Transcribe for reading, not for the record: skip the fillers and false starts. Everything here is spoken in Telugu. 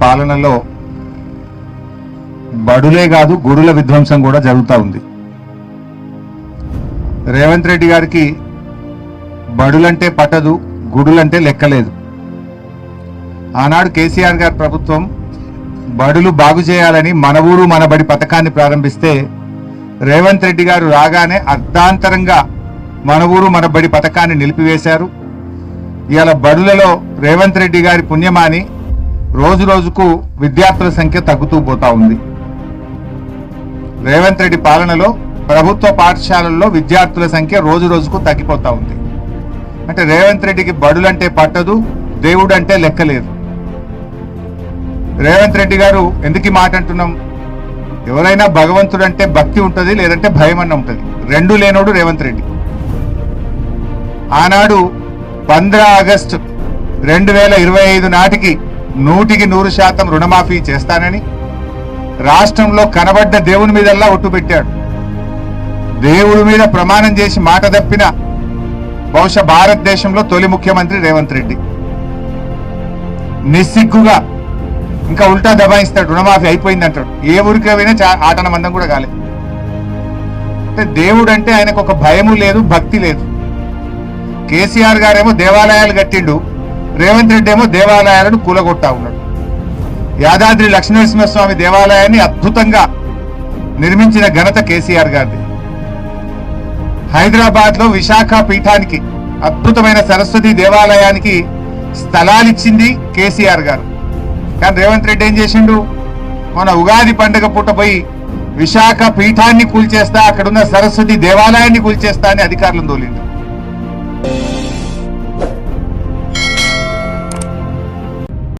పాలనలో బడులే కాదు గుడుల విధ్వంసం కూడా జరుగుతూ ఉంది. రేవంత్ రెడ్డి గారికి బడులంటే పట్టదు, గుడులంటే లెక్కలేదు. ఆనాడు కేసీఆర్ గారి ప్రభుత్వం బడులు బాగు చేయాలని మన ఊరు మన బడి పథకాన్ని ప్రారంభిస్తే రేవంత్ రెడ్డి గారు రాగానే అర్ధాంతరంగా మన ఊరు మన బడి పథకాన్ని నిలిపివేశారు. ఇవాళ బడులలో రేవంత్ రెడ్డి గారి పుణ్యమాని రోజు రోజుకు విద్యార్థుల సంఖ్య తగ్గుతూ పోతా ఉంది. రేవంత్ రెడ్డి పాలనలో ప్రభుత్వ పాఠశాలల్లో విద్యార్థుల సంఖ్య రోజు రోజుకు తగ్గిపోతా ఉంది. అంటే రేవంత్ రెడ్డికి బడులంటే పట్టదు, దేవుడు అంటే లెక్కలేదు. రేవంత్ రెడ్డి గారు ఎందుకు ఈ మాట అంటున్నాం? ఎవరైనా భగవంతుడు అంటే భక్తి ఉంటుంది, లేదంటే భయం అన్న ఉంటుంది. రెండు లేనోడు రేవంత్ రెడ్డి. ఆనాడు 15 ఆగస్టు 2025 నాటికి 100% రుణమాఫీ చేస్తానని రాష్ట్రంలో కనబడ్డ దేవుని మీదల్లా ఒట్టు పెట్టాడు. దేవుడి మీద ప్రమాణం చేసి మాట తప్పిన బహుశా భారతదేశంలో తొలి ముఖ్యమంత్రి రేవంత్ రెడ్డి. నిస్సిగ్గుగా ఇంకా ఉల్టా దబాయిస్తాడు, రుణమాఫీ అయిపోయింది అంటాడు. ఏ ఊరికి పోయినా ఆటన మందం కూడా కాలేదు. అంటే దేవుడు అంటే ఆయనకు ఒక భయము లేదు, భక్తి లేదు. కేసీఆర్ గారేమో దేవాలయాలు కట్టిండు, రేవంత్ రెడ్డి ఏమో దేవాలయాలను కూలగొట్టా ఉన్నాడు. యాదాద్రి లక్ష్మీనరసింహస్వామి దేవాలయాన్ని అద్భుతంగా నిర్మించిన ఘనత కేసీఆర్ గారిది. హైదరాబాద్ లో విశాఖ పీఠానికి అద్భుతమైన సరస్వతి దేవాలయానికి స్థలాలిచ్చింది కేసీఆర్ గారు. కానీ రేవంత్ రెడ్డి ఏం చేసిండు? మన ఉగాది పండుగ పూట పోయి విశాఖ పీఠాన్ని కూల్చేస్తా, అక్కడున్న సరస్వతి దేవాలయాన్ని కూల్చేస్తా అని అధికారులను తోలిండు.